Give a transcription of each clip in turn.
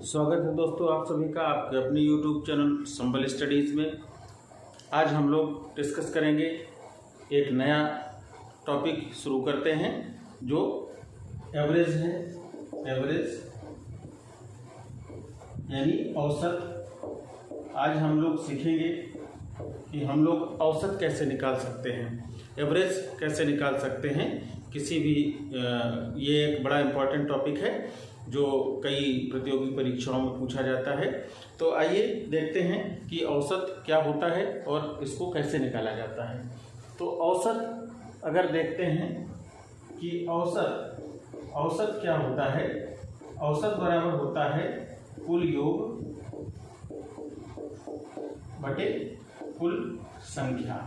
स्वागत है दोस्तों आप सभी का आपके अपने YouTube चैनल संबल स्टडीज़ में। आज हम लोग डिस्कस करेंगे एक नया टॉपिक शुरू करते हैं जो एवरेज है। एवरेज यानी औसत। आज हम लोग सीखेंगे कि हम लोग औसत कैसे निकाल सकते हैं, एवरेज कैसे निकाल सकते हैं किसी भी। ये एक बड़ा इम्पॉर्टेंट टॉपिक है जो कई प्रतियोगी परीक्षाओं में पूछा जाता है। तो आइए देखते हैं कि औसत क्या होता है और इसको कैसे निकाला जाता है। तो औसत अगर देखते हैं कि औसत क्या होता है, औसत बराबर होता है कुल योग बटे कुल संख्या,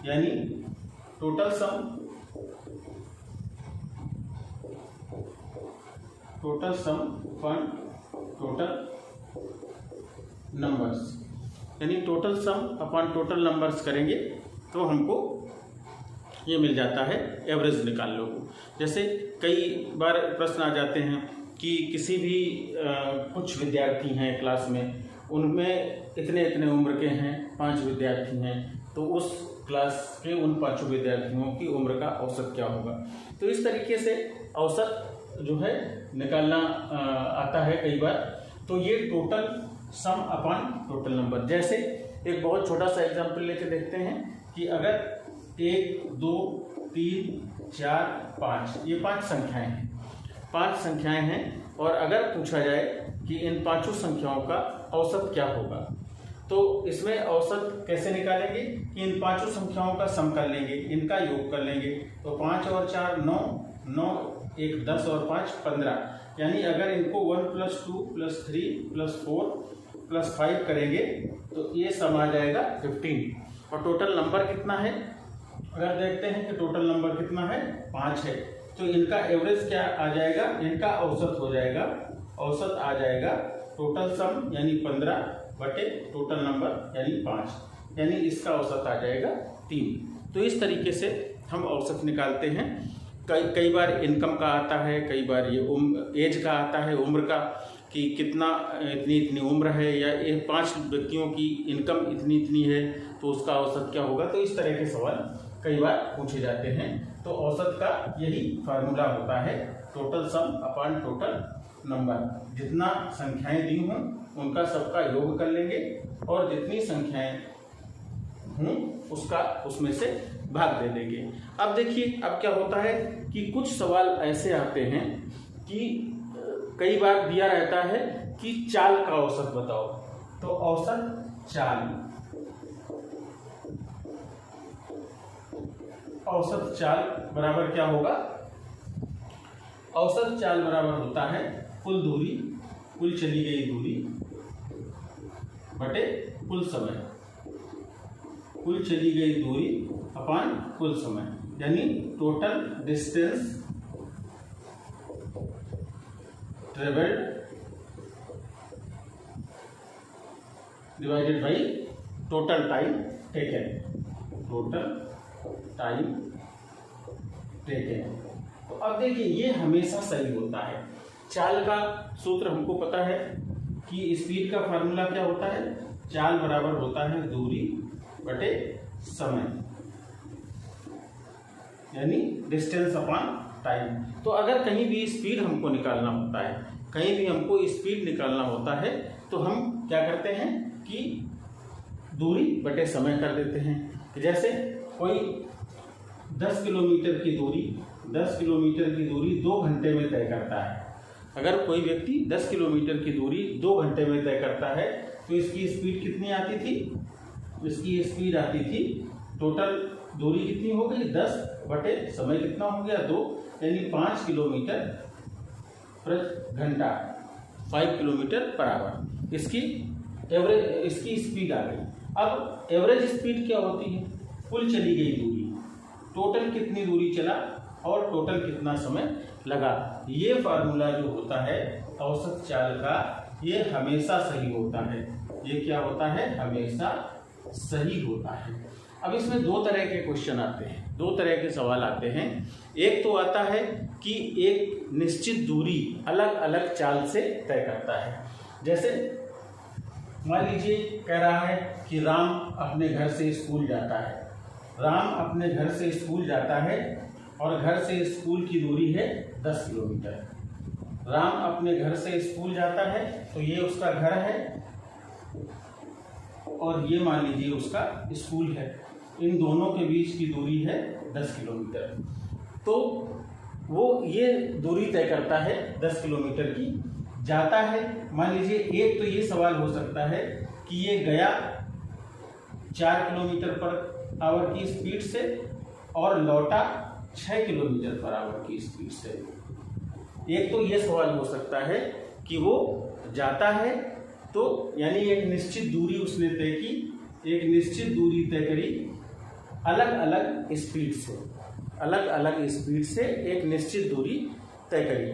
यानी total sum upon total numbers, यानी total sum upon total numbers करेंगे तो हमको ये मिल जाता है एवरेज निकाल लो। जैसे कई बार प्रश्न आ जाते हैं कि किसी भी कुछ विद्यार्थी हैं क्लास में, उनमें इतने इतने उम्र के हैं, 5 विद्यार्थी हैं, तो उस क्लास के उन 5 विद्यार्थियों की उम्र का औसत क्या होगा। तो इस तरीके से औसत जो है निकालना आता है कई बार। तो ये total sum upon total number. जैसे एक बहुत छोटा सा एग्जांपल लेके देखते हैं कि अगर 1 2 3 4 5 ये 5 संख्याएं हैं, 5 संख्याएं हैं, और अगर पूछा जाए कि इन 5 संख्याओं का औसत क्या होगा, तो इसमें औसत कैसे निकालेंगे कि इन 5 संख्याओं का सम कर लेंगे, इनका योग कर लेंगे। तो 5 और 4 9, 9 1 10 और 5 15, यानी अगर इनको 1 + 2 + 3 + 4 + 5 करेंगे तो ये सम आ जाएगा 15। और टोटल नंबर कितना है, अगर देखते हैं कि टोटल नंबर कितना है 5 है, तो इनका एवरेज क्या आ जाएगा, इनका औसत हो जाएगा, औसत आ जाएगा टोटल सम यानी 15 बटे टोटल नंबर यानी 5, यानी इसका औसत आ जाएगा 3। तो इस तरीके से हम औसत निकालते हैं। कई बार इनकम का आता है, कई बार ये एज का आता है, उम्र का, कि कितना इतनी उम्र है, या ये 5 व्यक्तियों की इनकम इतनी है तो उसका औसत क्या होगा। तो इस तरह के सवाल कई बार पूछे जाते हैं। तो औसत का यही फार्मूला होता है, total sum upon total number. जितना संख्याएं दी हों उनका सबका योग कर लेंगे और जितनी संख्याएं हों उसमें से भाग दे देंगे। अब देखिए अब क्या होता है कि कुछ सवाल ऐसे आते हैं कि कई बार दिया रहता है कि चाल का औसत बताओ। तो औसत चाल बराबर क्या होगा, औसत चाल बराबर होता है कुल दूरी, कुल चली गई दूरी बटे कुल समय, कुल चली गई दूरी अपॉन कुल समय, यानी total distance travelled divided by total time taken, total time taken. तो अब देखिए ये हमेशा सही होता है। चाल का सूत्र हमको पता है कि स्पीड का फार्मूला क्या होता है, चाल बराबर होता है दूरी बटे समय, यानी डिस्टेंस अपॉन टाइम। तो अगर कहीं भी स्पीड हमको निकालना होता है, कहीं भी हमको स्पीड निकालना होता है, तो हम क्या करते हैं कि दूरी बटे समय कर देते हैं। जैसे कोई 10 किलोमीटर की दूरी 2 घंटे में तय करता है। अगर कोई व्यक्ति 10 किलोमीटर की दूरी 2 घंटे में तय करता है तो इसकी स्पीड कितनी आती थी, इसकी स्पीड आती थी, टोटल दूरी कितनी हो गई 10 बटे समय कितना हो गया 2, यानी 5 किलोमीटर प्रति घंटा, 5 किलोमीटर पर आवर। इसकी स्पीड आ गई। अब एवरेज स्पीड क्या होती है, कुल चली गई दूरी, टोटल कितनी दूरी चला और टोटल कितना समय लगा। ये फार्मूला जो होता है औसत चाल का, ये हमेशा सही होता है। ये क्या होता है, हमेशा सही होता है। अब इसमें दो तरह के क्वेश्चन आते हैं, दो तरह के सवाल आते हैं। एक तो आता है कि एक निश्चित दूरी अलग अलग चाल से तय करता है। जैसे मान लीजिए कह रहा है कि राम अपने घर से स्कूल जाता है, राम अपने घर से स्कूल जाता है और घर से स्कूल की दूरी है 10 किलोमीटर। राम अपने घर से स्कूल जाता है तो ये उसका घर है और ये मान लीजिए उसका स्कूल है, इन दोनों के बीच की दूरी है 10 किलोमीटर। तो वो ये दूरी तय करता है 10 किलोमीटर की। जाता है, मान लीजिए एक तो ये सवाल हो सकता है कि ये गया 4 किलोमीटर पर आवर की स्पीड से और लौटा 6 किलोमीटर पर आवर की स्पीड से। एक तो ये सवाल हो सकता है कि वो जाता है तो यानी एक निश्चित दूरी उसने तय की, एक निश्चित दूरी तय करी अलग अलग स्पीड से, अलग अलग स्पीड से एक निश्चित दूरी तय करी,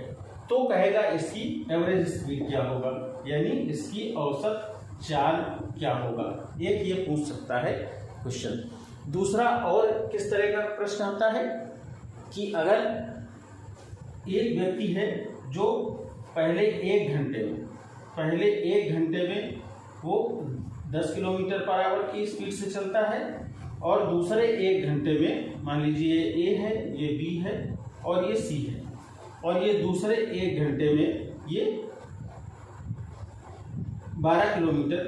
तो कहेगा इसकी एवरेज स्पीड क्या होगा, यानी इसकी औसत चाल क्या होगा। एक ये पूछ सकता है क्वेश्चन। दूसरा और किस तरह का प्रश्न आता है कि अगर एक व्यक्ति है जो पहले एक घंटे में वो 10 किलोमीटर पर आवर की स्पीड से चलता है और दूसरे एक घंटे में मान लीजिए ये A है, ये B है और ये C है, और ये दूसरे एक घंटे में ये 12 किलोमीटर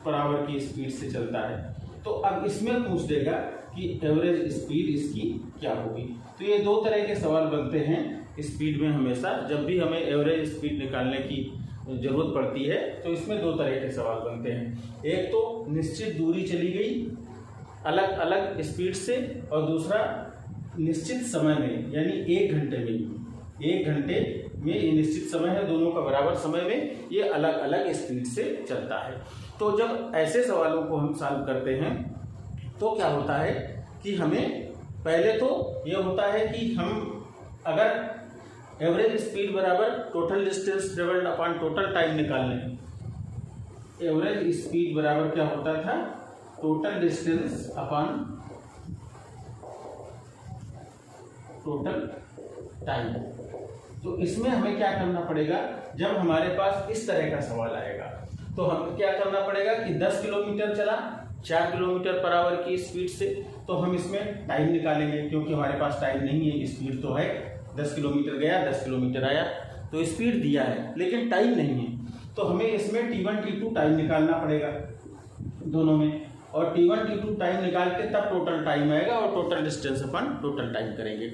पर आवर की स्पीड से चलता है। तो अब इसमें पूछ देगा कि एवरेज स्पीड इसकी क्या होगी। तो ये दो तरह के सवाल बनते हैं स्पीड में हमेशा। जब भी हमें एवरेज स्पीड निकालने की जरूरत पड़ती है तो इसमें दो तरह के सवाल बनते हैं। एक तो निश्चित दूरी चली गई अलग अलग स्पीड से, और दूसरा निश्चित समय में यानी एक घंटे में, एक घंटे में ये निश्चित समय है, दोनों का बराबर समय में ये अलग अलग स्पीड से चलता है। तो जब ऐसे सवालों को हम सॉल्व करते हैं तो क्या होता है कि हमें पहले तो ये होता है कि हम अगर एवरेज स्पीड बराबर total distance travelled upon total time निकाल लें। एवरेज स्पीड बराबर क्या होता था, total distance upon total time. तो इसमें हमें क्या करना पड़ेगा, जब हमारे पास इस तरह का सवाल आएगा तो हमें क्या करना पड़ेगा कि 10 किलोमीटर चला 4 किलोमीटर पर आवर की स्पीड से, तो हम इसमें टाइम निकालेंगे क्योंकि हमारे पास टाइम नहीं है, स्पीड तो है 10 किलोमीटर गया 10 किलोमीटर आया, तो स्पीड दिया है लेकिन टाइम नहीं है। तो हमें इसमें T1 T2 टाइम निकालना पड़ेगा दोनों में, और T1 T2 टाइम निकाल के तब टोटल टाइम आएगा और टोटल डिस्टेंस अपन टोटल टाइम करेंगे।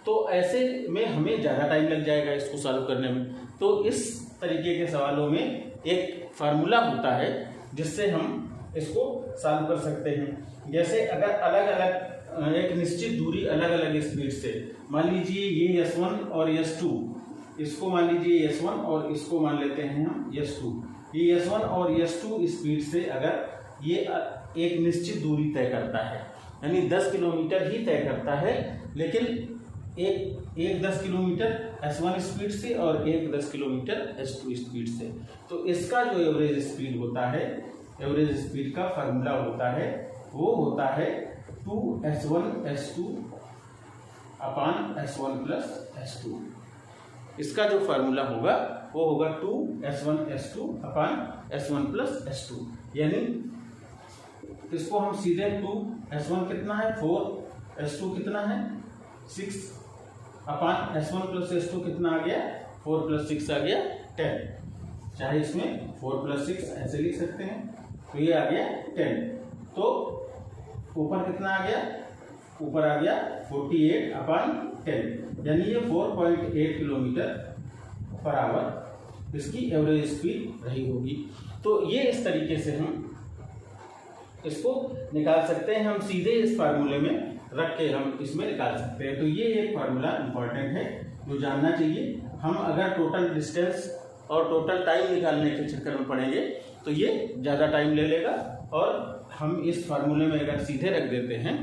तो ऐसे में हमें ज़्यादा टाइम लग जाएगा इसको सॉल्व करने में। तो इस तरीके के सवालों में एक फार्मूला होता है जिससे हम इसको सॉल्व कर सकते हैं। जैसे अगर अलग अलग एक निश्चित दूरी अलग अलग स्पीड से, मान लीजिए ये S1 और S2, इसको मान लीजिए S1 और इसको मान लेते हैं हम S2। ये S1 और S2 स्पीड से अगर ये एक निश्चित दूरी तय करता है यानी 10 किलोमीटर ही तय करता है, लेकिन एक 10 किलोमीटर S1 स्पीड से और एक 10 किलोमीटर S2 स्पीड से, तो इसका जो एवरेज स्पीड होता है, एवरेज स्पीड का फार्मूला होता है वो होता है 2S1 S2 अपान S1 प्लस S2। इसका जो फार्मूला होगा वो होगा 2S1 S2 अपान S1 प्लस S2, यानी इसको हम सीधे 2S1 कितना है 4, S2 कितना है 6 अपान S1 प्लस S2 कितना आ गया 4 प्लस 6 आ गया 10। चाहे इसमें 4 प्लस 6 ऐसे लिख सकते हैं, तो ये आ गया 10। तो ऊपर कितना आ गया, ऊपर आ गया 48 अपान 10, यानी ये 4.8 किलोमीटर पर आवर इसकी एवरेज स्पीड रही होगी। तो ये इस तरीके से हम इसको निकाल सकते हैं, हम सीधे इस फार्मूले में रख के हम इसमें निकाल सकते हैं। तो ये एक फार्मूला इंपॉर्टेंट है जो जानना चाहिए। हम अगर टोटल डिस्टेंस और टोटल टाइम निकालने के चक्कर में पड़ेंगे तो ये ज़्यादा टाइम ले लेगा, और हम इस फार्मूले में अगर सीधे रख देते हैं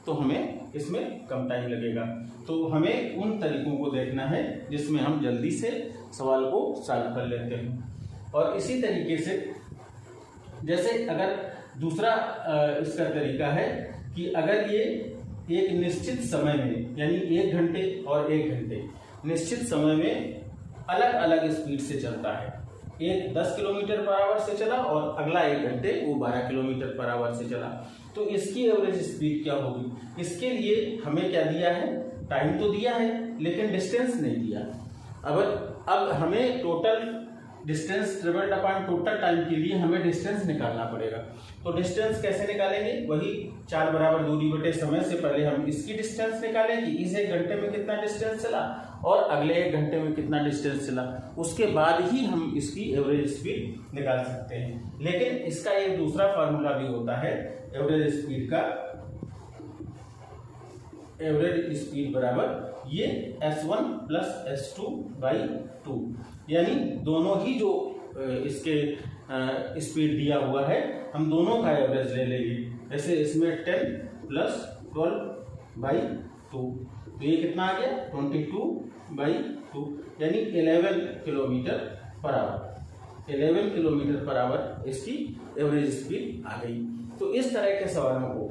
तो हमें इसमें कम टाइम लगेगा। तो हमें उन तरीकों को देखना है जिसमें हम जल्दी से सवाल को सॉल्व कर लेते हैं। और इसी तरीके से जैसे अगर दूसरा इसका तरीका है कि अगर ये एक निश्चित समय में, यानी 1 घंटे और 1 घंटे निश्चित समय में अलग अलग स्पीड से चलता है, एक 10 किलोमीटर पर आवर से चला और अगला 1 घंटे वो 12 किलोमीटर पर आवर से चला, तो इसकी एवरेज स्पीड क्या होगी। इसके लिए हमें क्या दिया है, टाइम तो दिया है लेकिन डिस्टेंस नहीं दिया। अब हमें total distance travelled upon total time के लिए हमें डिस्टेंस निकालना पड़ेगा। तो डिस्टेंस कैसे निकालेंगे, वही 4 बराबर दूरी बटे समय से पहले हम इसकी डिस्टेंस निकालें कि इस 1 घंटे में कितना डिस्टेंस चला और अगले 1 घंटे में कितना डिस्टेंस चला, उसके बाद ही हम इसकी एवरेज स्पीड निकाल सकते हैं। लेकिन इसका एक दूसरा फार्मूला भी होता है एवरेज स्पीड का। एवरेज स्पीड बराबर ये S1 प्लस S2 बाई 2, यानी दोनों ही जो इसके स्पीड दिया हुआ है हम दोनों का एवरेज ले लेंगे। जैसे इसमें 10 प्लस 12 बाई 2, तो ये कितना आ गया 22 बाई 2, यानी 11 kilometre per hour. 11 kilometre per hour इसकी एवरेज स्पीड आ गई। तो इस तरह के सवालों को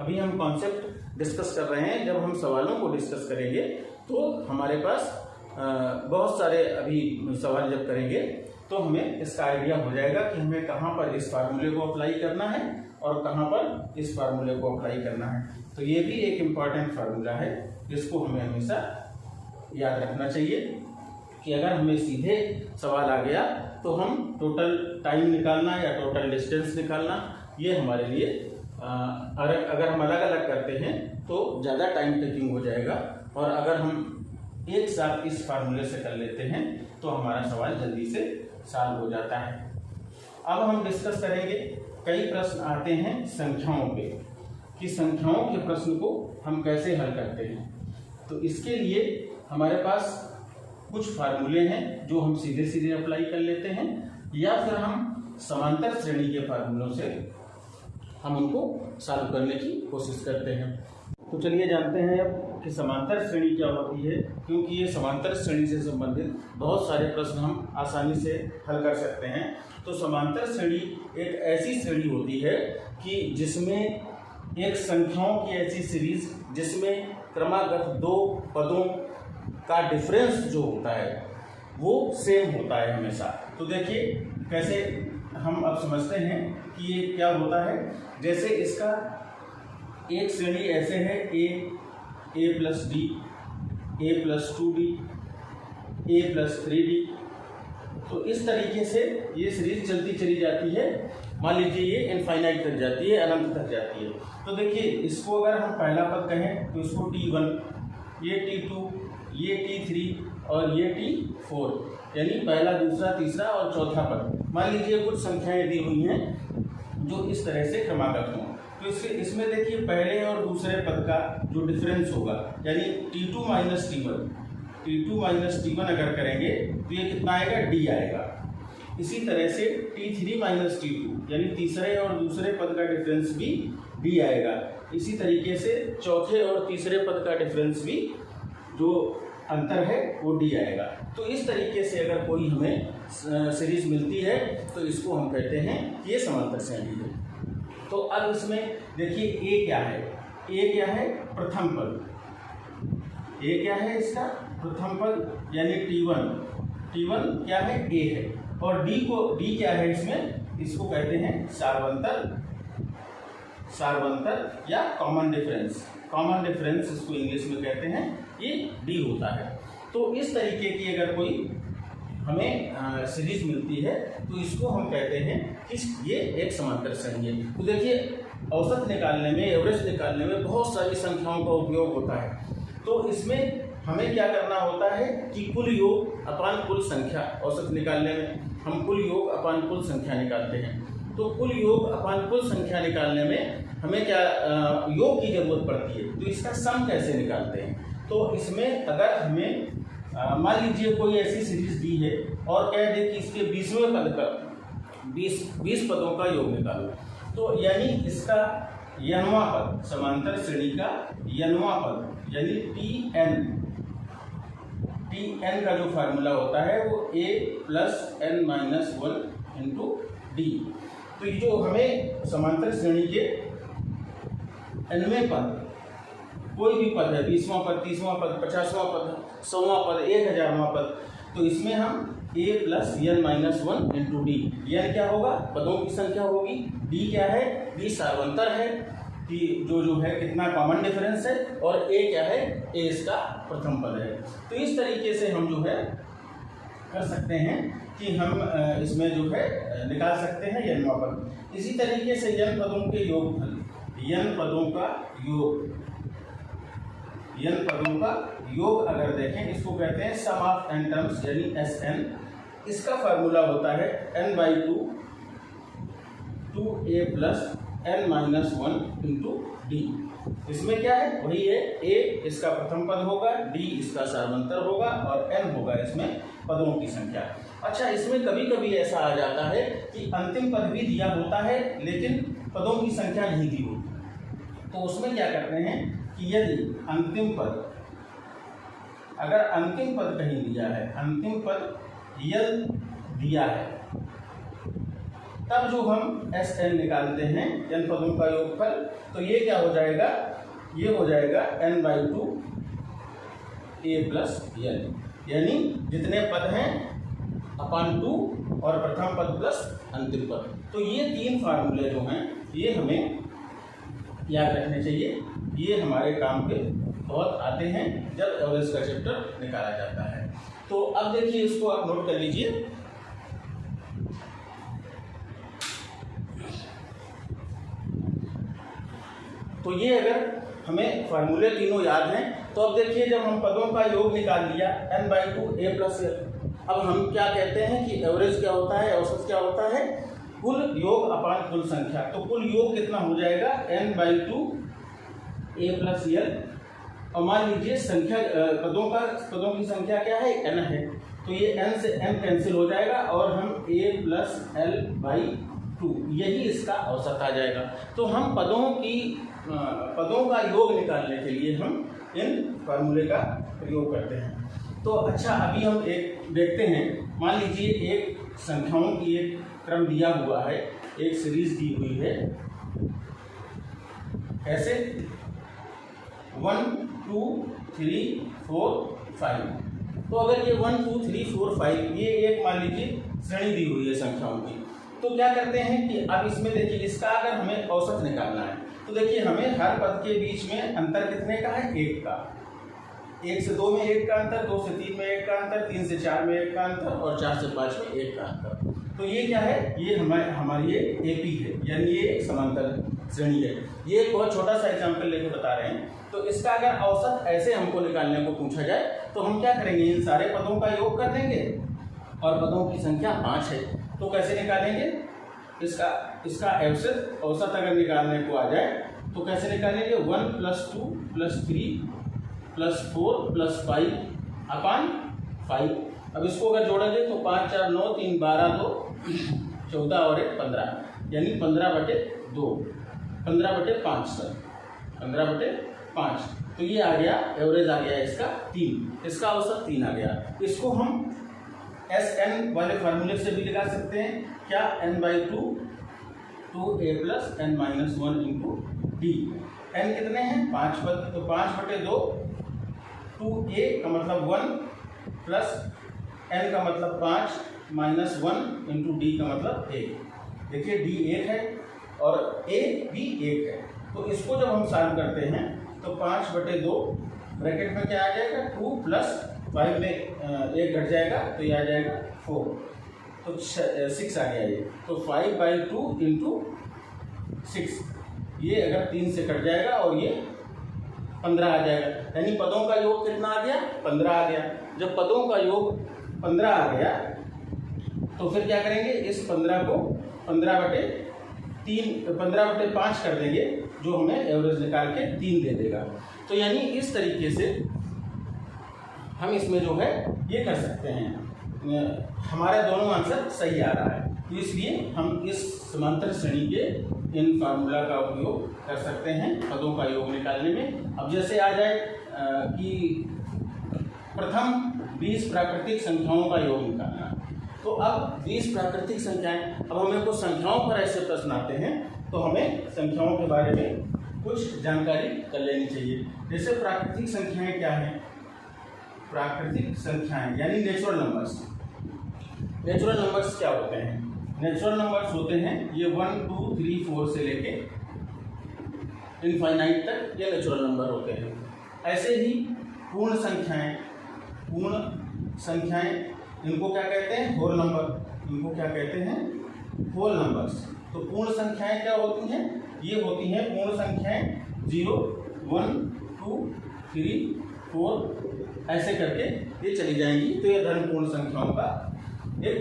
अभी हम कॉन्सेप्ट डिस्कस कर रहे हैं। जब हम सवालों को डिस्कस करेंगे तो हमारे पास बहुत सारे अभी सवाल जब करेंगे तो हमें इसका आइडिया हो जाएगा कि हमें कहाँ पर इस फार्मूले को अप्लाई करना है और कहाँ पर इस फार्मूले को अप्लाई करना है। तो ये भी एक इम्पॉर्टेंट फार्मूला है जिसको हमें हमेशा याद रखना चाहिए कि अगर हमें सीधे सवाल आ गया तो हम टोटल टाइम निकालना या टोटल डिस्टेंस निकालना ये हमारे लिए अगर हम अलग अलग करते हैं तो ज़्यादा टाइम टेकिंग हो जाएगा, और अगर हम एक साथ इस फार्मूले से कर लेते हैं तो हमारा सवाल जल्दी से सॉल्व हो जाता है। अब हम डिस्कस करेंगे, कई प्रश्न आते हैं संख्याओं पे कि संख्याओं के प्रश्न को हम कैसे हल करते हैं। तो इसके लिए हमारे पास कुछ फार्मूले हैं जो हम सीधे सीधे अप्लाई कर लेते हैं, या फिर हम समांतर श्रेणी के फार्मूलों से हम उनको सॉल्व करने की कोशिश करते हैं। तो चलिए जानते हैं अब कि समांतर श्रेणी क्या होती है, क्योंकि ये समांतर श्रेणी से संबंधित बहुत सारे प्रश्न हम आसानी से हल कर सकते हैं। तो समांतर श्रेणी एक ऐसी श्रेणी होती है कि जिसमें एक संख्याओं की ऐसी सीरीज जिसमें क्रमागत 2 पदों का डिफरेंस जो होता है वो सेम होता है हमेशा। तो देखिए कैसे हम अब समझते हैं कि ये क्या होता है। जैसे इसका एक श्रेणी ऐसे है a plus D, a plus 2d, a plus 3d। तो इस तरीके से ये सीरीज चलती चली जाती है। मान लीजिए ये इनफाइनाइट तक जाती है, अनंत तक जाती है। तो देखिए इसको अगर हम पहला पद कहें तो इसको t1, ये t2, ये t3 और ये t4, यानी पहला, दूसरा, तीसरा और चौथा पद। मान लीजिए कुछ संख्याएं दी हुई हैं जो इस तरह से क्रमागत हों, तो इसमें देखिए पहले और दूसरे पद का जो डिफरेंस होगा, यानी t2 माइनस t1 अगर करेंगे तो ये कितना आएगा, d आएगा। इसी तरह से t3 माइनस t2, यानी तीसरे और दूसरे पद का डिफरेंस भी d आएगा। इसी तरीके से चौथे और तीसरे पद का डिफरेंस भी जो अंतर है वो d आएगा। तो इस तरीके से अगर कोई हमें सीरीज मिलती है तो इसको हम कहते हैं कि ये समांतर श्रेणी है। तो अब इसमें देखिए a क्या है, a क्या है, प्रथम पद। a क्या है, इसका प्रथम पद, यानी t1 क्या है, a है। और d क्या है इसमें, इसको कहते हैं सार्वंतर या कॉमन डिफरेंस इसको इंग्लिश में कहते हैं, ये d होता है। तो इस तरीके की अगर कोई हमें सीरीज मिलती है तो इसको हम कहते हैं कि ये एक समांतर श्रेणी है। तो देखिए औसत निकालने में, एवरेज निकालने में बहुत सारी संख्याओं का उपयोग होता है। तो इसमें हमें क्या करना होता है कि कुल योग अपान कुल संख्या, औसत निकालने में हम कुल योग अपान कुल संख्या निकालते हैं। तो कुल योग अपान कुल संख्या निकालने में हमें क्या योग की जरूरत पड़ती है, तो इसका सम कैसे निकालते हैं। तो इसमें अगर हमें मान लीजिए कोई ऐसी सीरीज दी है और कह दे कि इसके 20वें पद का 20 पदों का योग निकालो, तो यानी इसका यनवा पद, समांतर श्रेणी का यनवा पद, यानी tn का जो फार्मूला होता है वो a plus n minus 1 into D. तो ये जो हमें समांतर श्रेणी के nवें पद कोई भी पद है, 20वां पद, 30वां पद, 50वां पद, 100वां पद, 1000वां पद, तो इसमें हम a plus n minus 1 into D, n क्या होगा, पदों की संख्या होगी, d क्या है, d सार्वंतर है कि जो है कितना कॉमन डिफरेंस है, और a क्या है, a इसका प्रथम पद है। तो इस तरीके से हम जो है कर सकते हैं कि हम इसमें जो है निकाल सकते हैं n वां पद। इसी तरीके से n पदों के योगफल, n पदों का योग अगर देखें, इसको कहते हैं सम ऑफ n टर्म्स यानी Sn। इसका फार्मूला होता है n/2 2a plus n minus 1 into D. इसमें क्या है, वही है, a इसका प्रथम पद होगा, d इसका सार्वंतर होगा, और n होगा इसमें पदों की संख्या। अच्छा, इसमें कभी कभी ऐसा आ जाता है कि अंतिम पद भी दिया होता है लेकिन पदों की संख्या नहीं दी होती, तो उसमें क्या करते हैं कि यदि अंतिम पद, अगर अंतिम पद कहीं दिया है, अंतिम पद यल दिया है, तब जो हम Sn निकालते हैं n पदों का योगफल, तो ये क्या हो जाएगा, ये हो जाएगा n/2 a प्लस n, यानी जितने पद हैं अपान 2 और प्रथम पद प्लस अंतिम पद। तो ये तीन फार्मूले जो हैं ये हमें याद रखने चाहिए, ये हमारे काम के बहुत आते हैं जब एवरेज का चैप्टर निकाला जाता है। तो अब देखिए, इसको आप नोट कर लीजिए। तो ये अगर हमें फार्मूले तीनों याद हैं, तो अब देखिए जब हम पदों का योग निकाल लिया n/2 a प्लस n, अब हम क्या कहते हैं कि एवरेज क्या होता है, औसत क्या होता है, कुल योग अपान कुल संख्या। तो कुल योग कितना हो जाएगा, n/2 a प्लस n, और मान लीजिए संख्या पदों की संख्या क्या है, n है, तो ये n से n कैंसिल हो जाएगा और हम a प्लस l/2, यही इसका औसत आ जाएगा। तो हम पदों का योग निकालने के लिए हम इन फार्मूले का प्रयोग करते हैं। तो अच्छा, अभी हम एक देखते हैं, मान लीजिए एक संख्याओं की एक क्रम दिया हुआ है, एक सीरीज दी हुई है, ऐसे 1 2 3 4 5। तो अगर ये 1 2 3 4 5 ये एक मान लीजिए श्रेणी दी हुई है संख्याओं की, तो क्या करते हैं कि अब इसमें देखिए, इसका अगर हमें औसत निकालना है, तो देखिए हमें हर पद के बीच में अंतर कितने का है, 1 का, 1 से 2 में 1 का अंतर, 2 से 3 में 1 का अंतर, 3 से 4 में 1 का अंतर, और 4 से 5 में 1 का अंतर। तो ये क्या है, ये हमारी ये AP है, यानी ये एक समांतर श्रेणी है। ये एक बहुत छोटा सा एग्जाम्पल लेके बता रहे हैं। तो इसका अगर औसत ऐसे हमको निकालने को पूछा जाए, तो हम क्या करेंगे, इन सारे पदों का योग कर देंगे, और पदों की संख्या 5 है, तो कैसे निकालेंगे इसका औसत अगर निकालने को आ जाए तो कैसे निकालेंगे, 1 + 2 + 3 + 4 + 5 अपान 5। अब इसको अगर जोड़ेंगे तो 5 4 9 3 12 2 14 और 1 15, यानी 15/2, 15/5 सर, 15/5। तो ये आ गया, एवरेज आ गया इसका 3, इसका औसत 3 आ गया। इसको हम Sn वाले फार्मूले से भी लगा सकते हैं, क्या, n/2 2a plus n minus 1 into D. n कितने हैं, 5 पद, तो 5/2 2a का मतलब 1 प्लस n का मतलब 5 माइनस 1 इंटू डी का मतलब 1। देखिए d 1 है और a भी 1 है, तो इसको जब हम सॉल्व करते हैं तो 5/2 ब्रैकेट में क्या आ जाएगा, 2 प्लस 5 में 1 घट जाएगा, तो ये आ जाएगा 4, तो 6 आ गया ये। तो 5/2 इंटू 6, ये अगर 3 से कट जाएगा और ये 15 आ जाएगा, यानी पदों का योग कितना आ गया, 15 आ गया। जब पदों का योग 15 आ गया तो फिर क्या करेंगे, इस 15 को 15/5 कर देंगे, जो हमें एवरेज निकाल के 3 दे देगा। तो यानी इस तरीके से हम इसमें जो है ये कर सकते हैं, हमारे दोनों आंसर सही आ रहा है, तो इसलिए हम इस समांतर श्रेणी के इन फार्मूला का उपयोग कर सकते हैं पदों का योग निकालने में। अब जैसे आ जाए कि प्रथम 20 प्राकृतिक संख्याओं का योग निकालना, तो अब 20 प्राकृतिक संख्याएं, अब हमें कुछ संख्याओं पर ऐसे प्रश्न आते हैं, तो हमें संख्याओं के बारे में कुछ जानकारी कर लेनी चाहिए। जैसे प्राकृतिक संख्याएं क्या हैं? प्राकृतिक संख्याएं यानी नेचुरल नंबर्स। नेचुरल नंबर्स क्या होते हैं? नेचुरल नंबर्स होते हैं ये 1 2 3 4 से लेके इनफाइनाइट तक ये नेचुरल नंबर होते हैं। ऐसे ही पूर्ण संख्याएं, पूर्ण संख्याएं इनको क्या कहते हैं? Whole number. इनको क्या कहते हैं? Whole numbers. तो पूर्ण संख्याएं क्या होती हैं? ये होती हैं पूर्ण संख्याएं 0 1 2 3 4 ऐसे करके ये चली जाएंगी। तो ये धन पूर्ण संख्याओं का एक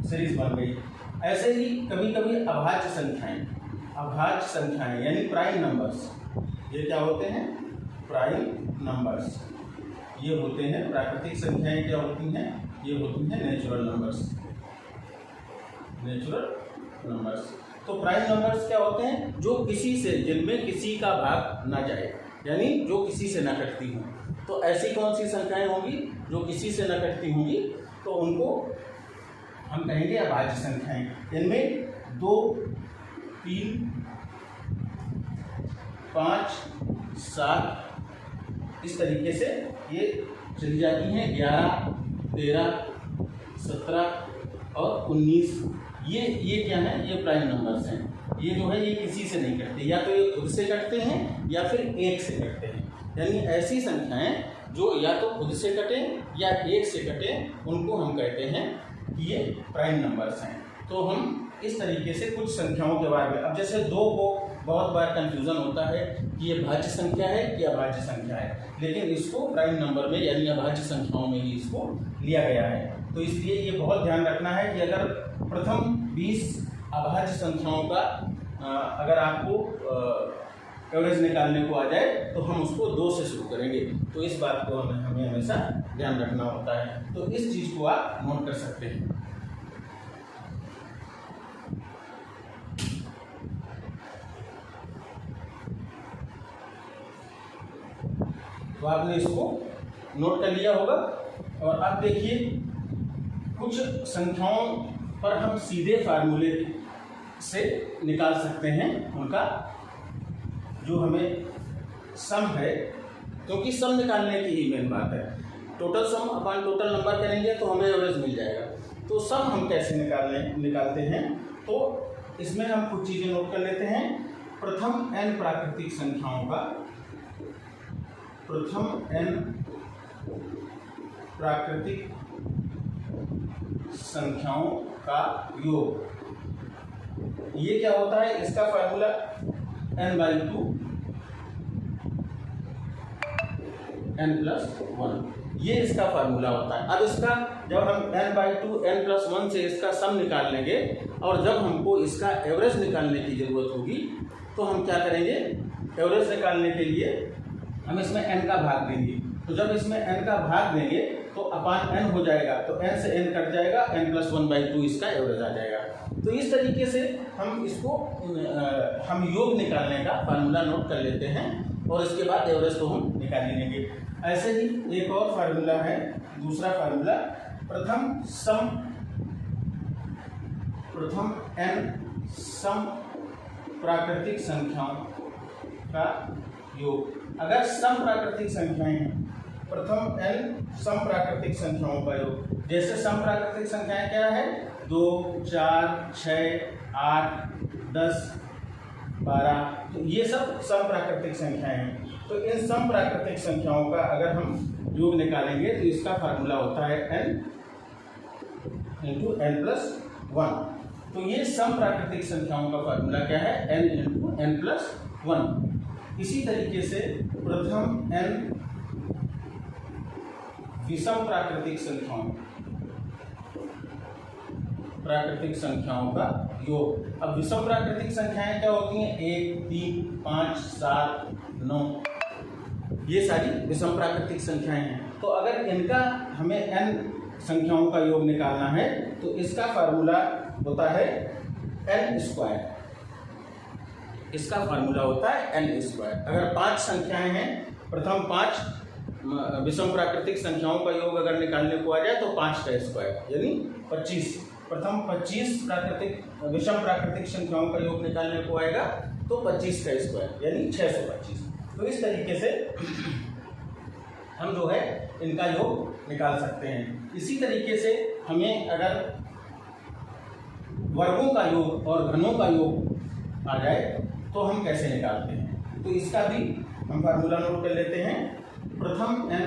सीरीज बन गई। ऐसे ही कभी कभी अभाज्य संख्याएं, अभाज्य संख्याएं यानी प्राइम नंबर्स, ये क्या होते हैं? Prime numbers. ये होते हैं प्राकृतिक संख्याएं। क्या होती हैं? ये होती हैं नेचुरल नंबर्स। Natural numbers. तो प्राइम नंबर्स क्या होते हैं? जो किसी से, जिनमें किसी का भाग ना जाए, यानी जो किसी से न कटती हों। तो ऐसी कौन सी संख्याएं होंगी जो किसी से न कटती होंगी? तो उनको हम कहेंगे अभाज्य संख्याएं। इनमें 2 3 5 7 इस तरीके से ये चली जाती हैं। 11 13 17 और 19 ये क्या है? ये प्राइम नंबर्स हैं। ये जो है ये किसी से नहीं कटते, या तो ये खुद से कटते हैं या फिर एक से कटते हैं। यानी ऐसी संख्याएं जो या तो खुद से कटे या एक से कटे, उनको हम कहते हैं कि ये प्राइम नंबर्स हैं। तो हम इस तरीके से कुछ संख्याओं के बारे में, अब जैसे 2 को बहुत बार कंफ्यूजन होता है कि ये भाज्य संख्या है कि अभाज्य संख्या है, लेकिन इसको प्राइम नंबर में यानी अभाज्य संख्याओं में ही इसको लिया गया है। तो इसलिए ये बहुत ध्यान रखना है कि अगर प्रथम 20 अभाज्य संख्याओं का अगर आपको एवरेज निकालने को आ जाए तो हम उसको 2 से शुरू करेंगे। तो इस बात को हमें हमेशा ध्यान रखना होता है। तो इस चीज़ को आप नोट कर सकते हैं। तो आपने इसको नोट कर लिया होगा। और अब देखिए, कुछ संख्याओं पर हम सीधे फार्मूले से निकाल सकते हैं उनका जो हमें सम है, क्योंकि सम निकालने की ही मेन बात है। टोटल सम अपन टोटल नंबर करेंगे तो हमें एवरेज मिल जाएगा। तो सम हम कैसे निकालते हैं? तो इसमें हम कुछ चीज़ें नोट कर लेते हैं। प्रथम n प्राकृतिक संख्याओं का, प्रथम n प्राकृतिक संख्याओं का योग, ये क्या होता है? इसका फार्मूला n/2 n+1, ये इसका फार्मूला होता है। अब इसका जब हम n/2 n+1 से इसका सम निकाल लेंगे और जब हमको इसका एवरेज निकालने की ज़रूरत होगी तो हम क्या करेंगे? एवरेज निकालने के लिए हम इसमें n का भाग देंगे। तो जब इसमें n का भाग देंगे तो अपान n हो जाएगा, तो n से n कट जाएगा, n+1/2 इसका एवरेज आ जाएगा। तो इस तरीके से हम इसको हम योग निकालने का फार्मूला नोट कर लेते हैं और इसके बाद एवरेज को हम निकाल लेंगे। ऐसे ही एक और फार्मूला है, दूसरा फार्मूला, प्रथम n सम प्राकृतिक संख्याओं का योग। अगर सम प्राकृतिक संख्याएं हैं, प्रथम n सम प्राकृतिक संख्याओं का योग। जैसे सम प्राकृतिक संख्याएं क्या है? 2 4 6 8 10 12, तो ये सब सम प्राकृतिक संख्याएं हैं। तो इन सम प्राकृतिक संख्याओं का अगर हम योग निकालेंगे तो इसका फार्मूला होता है n × n+1। तो ये सम प्राकृतिक संख्याओं का फार्मूला क्या है? n × n+1। इसी तरीके से प्रथम n विषम प्राकृतिक संख्याओं का योग। अब विषम प्राकृतिक संख्याएं क्या होती हैं? 1 3 5 7 9, ये सारी विषम प्राकृतिक संख्याएं हैं। तो अगर इनका हमें n संख्याओं का योग निकालना है तो इसका फार्मूला होता है n²। इसका फार्मूला होता है n²। अगर 5 संख्याएं हैं, प्रथम 5 विषम प्राकृतिक संख्याओं का योग अगर निकालने को आ जाए तो 5 का स्क्वायर यानी 25। प्रथम 25 विषम प्राकृतिक संख्याओं का योग निकालने को आएगा तो 25 का स्क्वायर यानी 625। तो इस तरीके से हम जो है इनका योग निकाल सकते हैं। इसी तरीके से हमें अगर वर्गों का योग और घनों का योग आ जाए तो हम कैसे निकालते हैं, तो इसका भी हम फार्मूला नोट कर लेते हैं। प्रथम n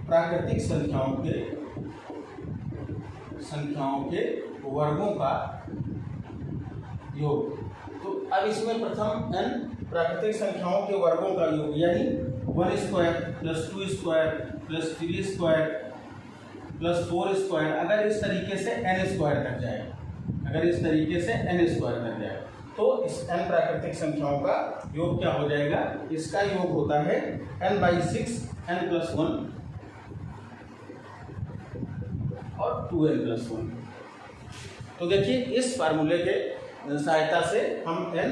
प्राकृतिक संख्याओं के वर्गों का योग। तो अब इसमें प्रथम n प्राकृतिक संख्याओं के वर्गों का योग यानी 1 square plus 2 square plus 3 square plus 4 square, अगर इस तरीके से n स्क्वायर तक जाए, अगर इस तरीके से n स्क्वायर तक जाए तो इस n प्राकृतिक संख्याओं का योग क्या हो जाएगा। इसका योग होता है n/6 n+1 और 2n+1। तो देखिए इस फार्मूले के सहायता से हम n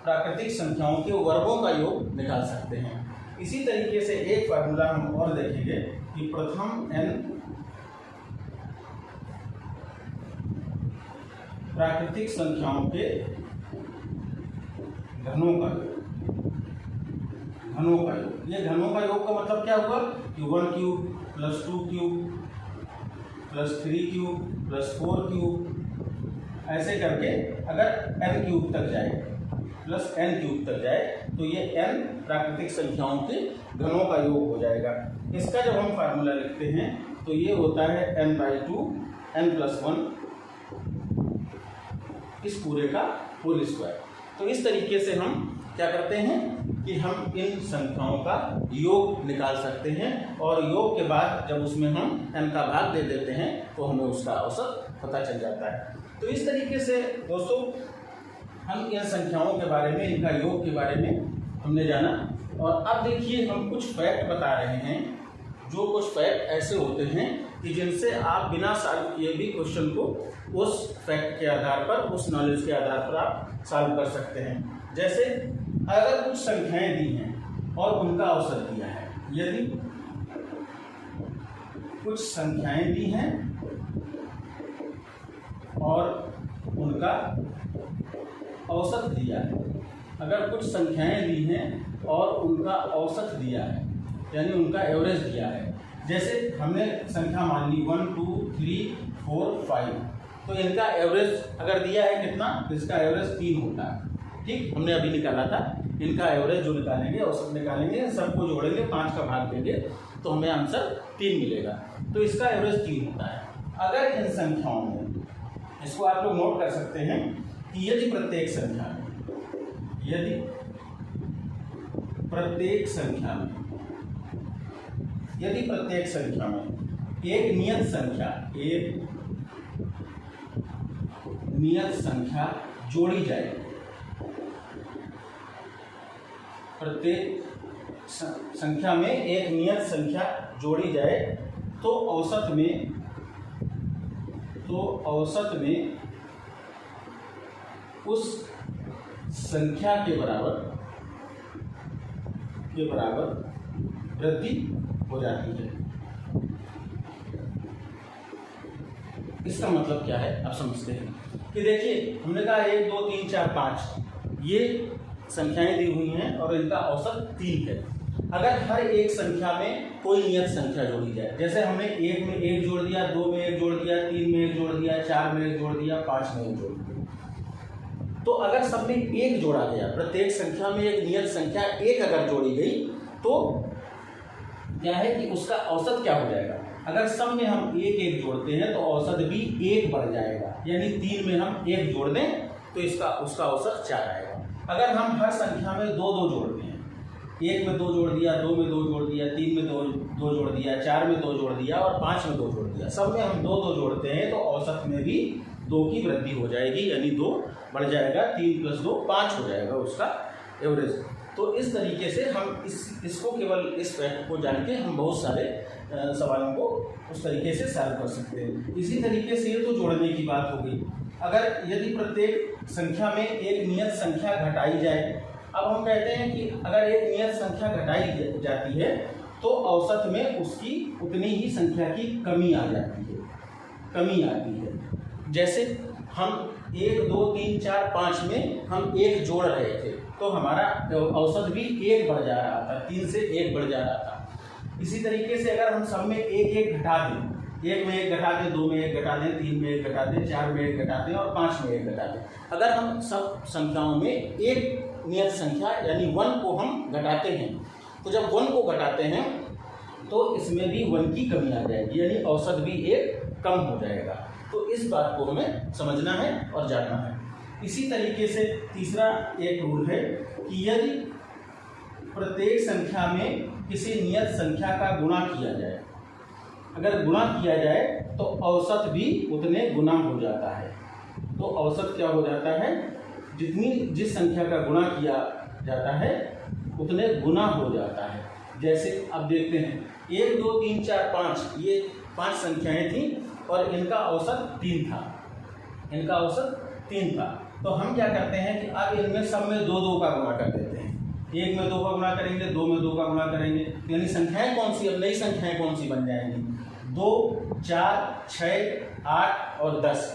प्राकृतिक संख्याओं के वर्गों का योग निकाल सकते हैं। इसी तरीके से एक फार्मूला हम और देखेंगे कि प्रथम n प्राकृतिक संख्याओं के घनों का योग। ये घनों का योग का मतलब क्या हुआ कि 1 cube plus 2 cube plus 3 cube plus 4 cube ऐसे करके अगर n क्यूब तक जाए प्लस n क्यूब तक जाए तो ये n प्राकृतिक संख्याओं के घनों का योग हो जाएगा। इसका जब हम फार्मूला लिखते हैं तो ये होता है n/2 n+1 इस पूरे का होल स्क्वायर। तो इस तरीके से हम क्या करते हैं कि हम इन संख्याओं का योग निकाल सकते हैं और योग के बाद जब उसमें हम n का भाग दे देते हैं तो हमें उसका औसत पता चल जाता है। तो इस तरीके से दोस्तों हम इन संख्याओं के बारे में, इनका योग के बारे में हमने जाना। और अब देखिए हम कुछ फैक्ट बता रहे हैं, जो कुछ फैक्ट ऐसे होते हैं कि जिनसे आप बिना सॉल्व किए भी क्वेश्चन को उस फैक्ट के आधार पर, उस नॉलेज के आधार पर आप सॉल्व कर सकते हैं। जैसे अगर कुछ संख्याएं दी हैं और उनका औसत दिया है, यदि कुछ संख्याएं दी हैं और उनका औसत दिया है, अगर कुछ संख्याएं दी हैं और उनका औसत दिया है यानी उनका एवरेज दिया है, जैसे हमने संख्या मान ली 1 2 3 4 5, तो इनका एवरेज अगर दिया है कितना, इसका एवरेज 3 होता है। ठीक, हमने अभी निकाला था। इनका एवरेज जो निकालेंगे, औसत निकालेंगे, सबको जोड़ेंगे, 5 का भाग देंगे तो हमें आंसर 3 मिलेगा। तो इसका एवरेज 3 होता है। अगर इन संख्याओं में, इसको आप लोग नोट कर सकते हैं कि यदि प्रत्येक संख्या में एक नियत संख्या जोड़ी जाए, प्रत्येक संख्या में एक नियत संख्या जोड़ी जाए तो औसत में उस संख्या के बराबर वृद्धि हो जाती है। इसका मतलब क्या है आप समझते हैं कि देखिए हमने कहा 1 2 3 4 5 ये संख्याएं दी हुई हैं और इनका औसत 3 है। अगर हर एक संख्या में कोई नियत संख्या जोड़ी जाए, जैसे हमने 1 में 1 जोड़ दिया, 2 में 1 जोड़ दिया, 3 में 1 जोड़ दिया, 4 में 1 जोड़ दिया, 5 में 1 जोड़ दिया, तो अगर सब में 1 जोड़ा गया, प्रत्येक संख्या में एक नियत संख्या 1 अगर जोड़ी गई तो क्या है कि उसका औसत क्या हो जाएगा। अगर सब में हम 1 1 जोड़ते हैं तो औसत भी 1 बढ़ जाएगा, यानी 3 में हम 1 जोड़ दें तो उसका औसत 4 आएगा। अगर हम हर संख्या में 2 2 जोड़ते हैं, 1 में 2 जोड़ दिया, 2 में 2 जोड़ दिया, 3 में 2 जोड़ दिया, 4 में 2 जोड़ दिया और 5 में 2 जोड़ दिया, सब में हम 2 2 जोड़ते हैं तो औसत में भी 2 की वृद्धि हो जाएगी, यानी 2 बढ़ जाएगा, 3 + 2 5 हो जाएगा उसका एवरेज। तो इस तरीके से हम इसको केवल इस फैक्ट को जान के हम बहुत सारे सवालों को उस तरीके से सॉल्व कर सकते हैं। इसी तरीके से ये तो जोड़ने की बात हो गई। अगर यदि प्रत्येक संख्या में एक नियत संख्या घटाई जाए, अब हम कहते हैं कि अगर एक नियत संख्या घटाई जाती है तो औसत में उसकी उतनी ही संख्या की कमी आती है। जैसे हम 1 2 3 4 5 में हम 1 जोड़ रहे थे, तो हमारा औसत भी 1 बढ़ जा रहा था, 3 से 1 बढ़ जा रहा था। इसी तरीके से अगर हम सब में 1 1 घटा दें, 1 में 1 घटा दें, 2 में 1 घटा दें, 3 में 1 घटा दें, 4 में 1 घटा दें और 5 में 1 घटा दें, अगर हम सब संख्याओं में एक नियत संख्या यानी 1 को हम घटाते हैं, तो जब 1 को घटाते हैं तो इसमें भी 1 की कमी आ जाएगी, यानी औसत भी 1 कम हो जाएगा। तो इस बात को हमें समझना है और जानना है। इसी तरीके से तीसरा एक रूल है कि यदि प्रत्येक संख्या में किसी नियत संख्या का गुणा किया जाए, अगर गुणा किया जाए तो औसत भी उतने गुना हो जाता है। तो औसत क्या हो जाता है, जिस संख्या का गुणा किया जाता है उतने गुना हो जाता है। जैसे अब देखते हैं 1 2 3 4 5, ये 5 संख्याएं थी और इनका औसत 3 था, इनका औसत 3 था। तो हम क्या करते हैं कि अब इनमें सब में 2 2 का गुणा कर देते हैं। 1 में 2 का गुणा करेंगे, 2 में 2 का गुणा करेंगे, यानी संख्याएं कौन सी, अब नई संख्याएं कौन सी बन जाएंगी, 2 4 6 8 और 10,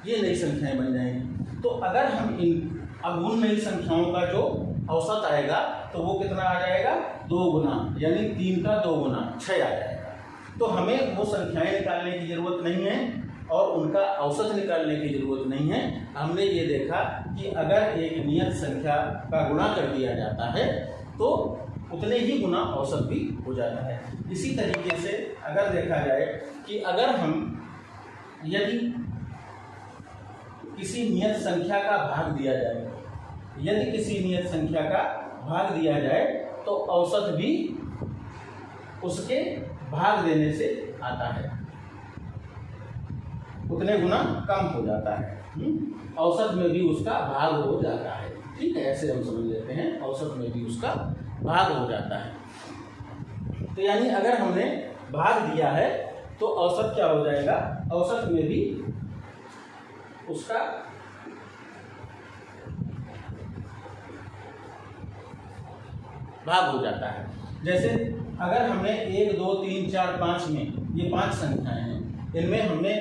ये नई संख्याएं बन जाएंगी। तो अगर हम अब उन नई संख्याओं का जो औसत आएगा तो वो कितना आ जाएगा, 2 गुना, यानी 3 का 2 गुना 6 आ जाएगा। तो हमें वो संख्याएं निकालने की ज़रूरत नहीं है और उनका औसत निकालने की ज़रूरत नहीं है। हमने ये देखा कि अगर एक नियत संख्या का गुणा कर दिया जाता है तो उतने ही गुना औसत भी हो जाता है। इसी तरीके से अगर देखा जाए कि अगर हम यदि किसी नियत संख्या का भाग दिया जाए, यदि किसी नियत संख्या का भाग दिया जाए तो औसत भी उसके भाग देने से आता है, उतने गुना कम हो जाता है। औसत में भी उसका भाग हो जाता है। ठीक है, ऐसे हम समझ लेते हैं, औसत में भी उसका भाग हो जाता है। तो यानी अगर हमने भाग दिया है तो औसत क्या हो जाएगा, औसत में भी उसका भाग हो जाता है। जैसे अगर हमने 1 2 3 4 5 में, ये 5 संख्याएं हैं, इनमें हमने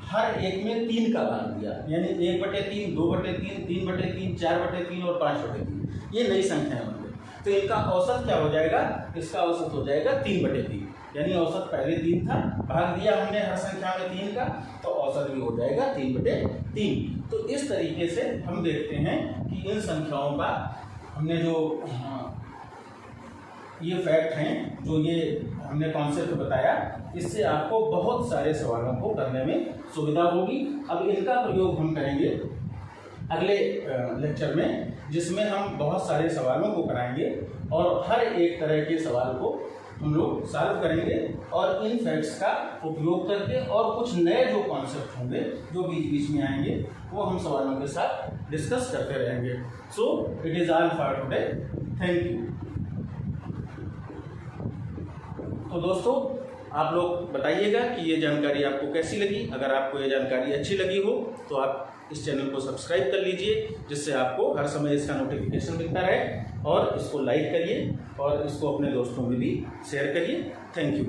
हर एक में 3 का भाग दिया, यानी 1/3 2/3 3/3 4/3 और 5/3, ये नई संख्याएं बन गई। तो इनका औसत क्या हो जाएगा, इसका औसत हो जाएगा 3/3, यानी औसत पहले 3 था, भाग दिया हमने हर संख्या में 3 का, तो औसत भी हो जाएगा 3/3। तो इस तरीके से हम देखते हैं कि इन संख्याओं का हमने जो ये फैक्ट हैं, जो ये हमने कॉन्सेप्ट बताया, इससे आपको बहुत सारे सवालों को करने में सुविधा होगी। अब इनका प्रयोग हम करेंगे अगले लेक्चर में, जिसमें हम बहुत सारे सवालों को कराएंगे और हर एक तरह के सवाल को हम लोग सॉल्व करेंगे और इन फैक्ट्स का उपयोग करके और कुछ नए जो कॉन्सेप्ट होंगे जो बीच बीच में आएंगे वो हम सवालों के साथ डिस्कस करते रहेंगे। So it is all for today, thank you. तो दोस्तों आप लोग बताइएगा कि ये जानकारी आपको कैसी लगी। अगर आपको ये जानकारी अच्छी लगी हो तो आप इस चैनल को सब्सक्राइब कर लीजिए, जिससे आपको हर समय इसका नोटिफिकेशन मिलता रहे, और इसको लाइक करिए और इसको अपने दोस्तों में भी शेयर करिए। Thank you.